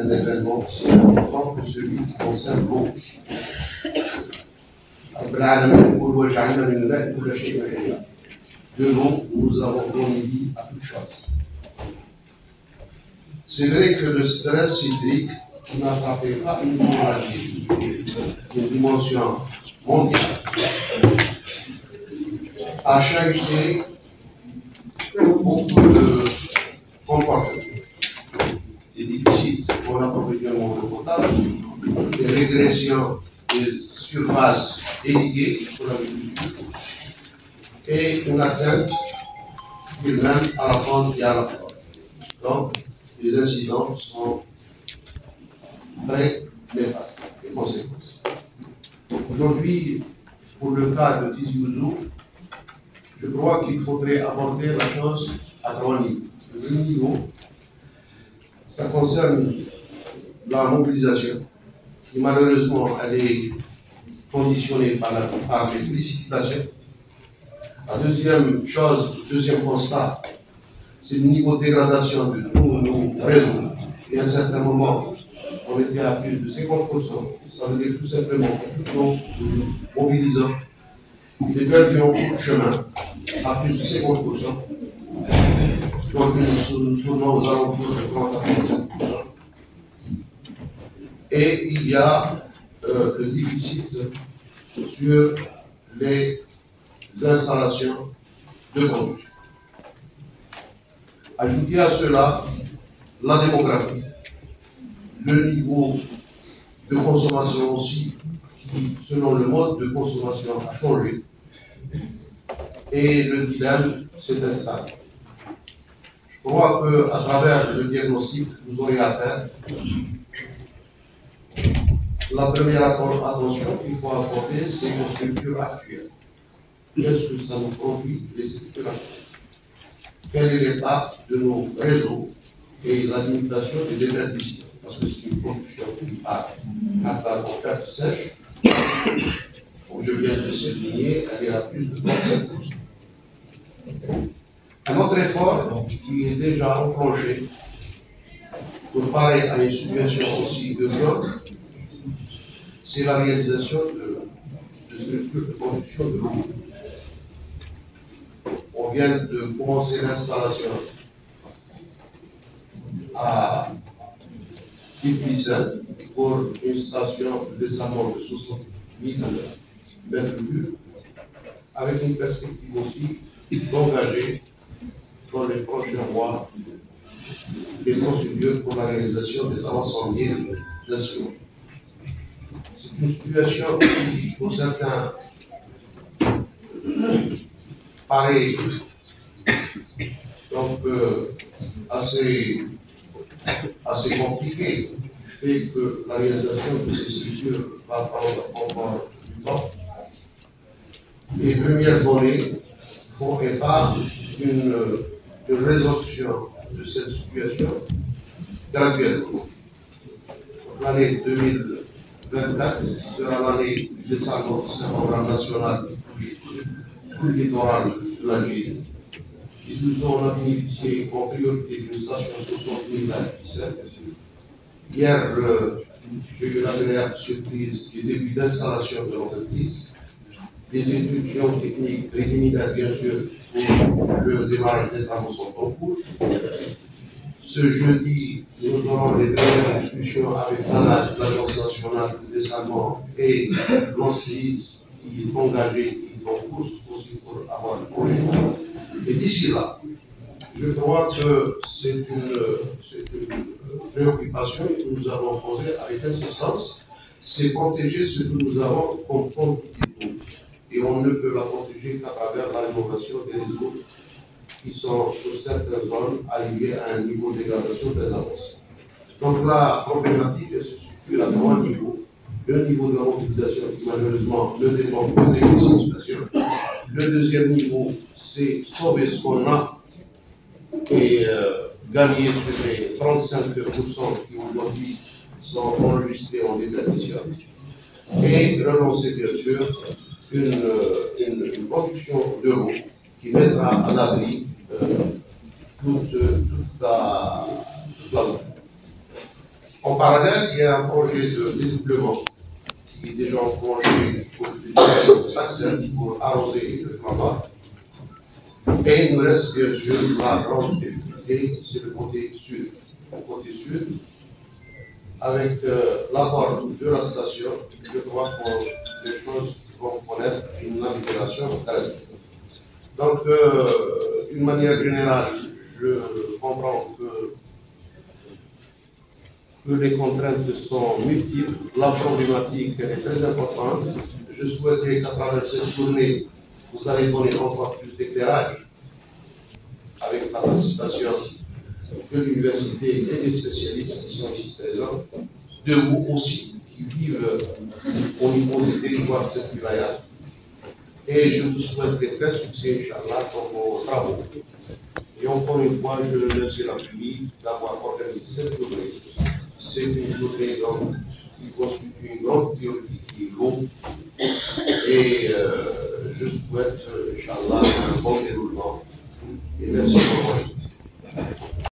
un événement aussi important que celui qui concerne l'eau. De l'eau, nous avons donné vie à toute chose. C'est vrai que le stress hydrique n'a frappé pas uniquement la vie, une dimension mondiale, a chahuté beaucoup de comportements, des déficits pour l'approvisionnement de potable, des régressions des surfaces irriguées pour l'agriculture et une atteinte humaine à la faune et à la flore. Donc, les incidents sont très néfastes et conséquences. Aujourd'hui, pour le cas de Tizi Ouzou, je crois qu'il faudrait aborder la chose à trois niveaux. Le premier niveau, ça concerne la mobilisation, qui malheureusement elle est conditionnée par les précipitations. La deuxième chose, le deuxième constat, c'est le niveau de dégradation de tous nos réseaux. Et à un certain moment, on était à plus de 50%. Ça veut dire tout simplement que tous nos mobilisants, ils perdions beaucoup de chemin à plus de 50%. Aujourd'hui, nous tournons aux alentours de 30 à 35%. Et il y a le déficit sur les installations de production. Ajoutez à cela la démographie, le niveau de consommation aussi, qui, selon le mode de consommation, a changé, et le dilemme s'est installé. Je crois qu'à travers le diagnostic, vous aurez à faire la première attention qu'il faut apporter, c'est aux structures actuelles. Qu'est-ce que ça nous produit, les structures actuelles? Quel est l'état de nos réseaux et la limitation des déperditions? Parce que c'est une production qui part en perte sèche. Comme je viens de le souligner, elle est à plus de 35%. Un autre effort qui est déjà enclenché pour parer à une situation aussi urgente, c'est la réalisation de structures de production de l'eau. On vient de commencer l'installation à Tiflissin pour une station de dessalement de 60 000 mètres cubes, avec une perspective aussi d'engager dans les prochains mois les procédures pour la réalisation des 300 000 nations. C'est une situation qui, pour certains, paraît donc assez compliquée, fait que la réalisation de ces structures va prendre encore du temps. Les premières données font état d'une résolution de cette situation graduellement. L'année 2024 sera l'année du dessalement de ce programme national qui touche tout le littoral de l'Algérie. Ils nous ont bénéficié en priorité d'une station 60 000 à. Hier, j'ai eu l'agréable surprise du début d'installation de l'entreprise, des études géotechniques préliminaires, bien sûr, pour le démarrage des travaux sont en cours. Ce jeudi, nous aurons les premières discussions avec l'Agence nationale de dessalement et l'ONCIS qui est engagé, qui est en cours aussi pour avoir le projet. Et d'ici là, je crois que c'est une préoccupation que nous avons posée avec insistance, c'est protéger ce que nous avons comme quantité d'eau. Et on ne peut la protéger qu'à travers la rénovation des réseaux qui sont, sur certaines zones, arrivés à un niveau de dégradation très avancé. Donc la problématique, elle se situe à trois niveaux. Le niveau de la mobilisation qui malheureusement ne dépend que des précipitations. Le deuxième niveau, c'est sauver ce qu'on a et gagner sur les 35% qui aujourd'hui sont enregistrés en déperdition. Et relancer bien sûr une production d'euros qui mettra à l'abri toute la eau. On un projet de dédoublement qui est déjà en projet pour l'accès pour arroser le flamand. Et il nous reste bien sûr la grande difficulté, c'est le côté sud. Le côté sud, avec l'apport de la station, je crois que les choses vont connaître une navigation calme. Donc, d'une manière générale, je comprends que les contraintes sont multiples, la problématique est très importante. Je souhaiterais qu'à travers cette journée, vous allez donner encore plus d'éclairage avec la participation de l'université et des spécialistes qui sont ici présents, de vous aussi, qui vivent au niveau du territoire de cette wilaya. Et je vous souhaiterais très succès, Inch'Allah, dans vos travaux. Et encore une fois, je remercie la famille d'avoir organisé cette journée. C'est une journée donc, qui constitue une grande priorité qui est l'eau. Et je souhaite, Inch'Allah, un bon déroulement. Et merci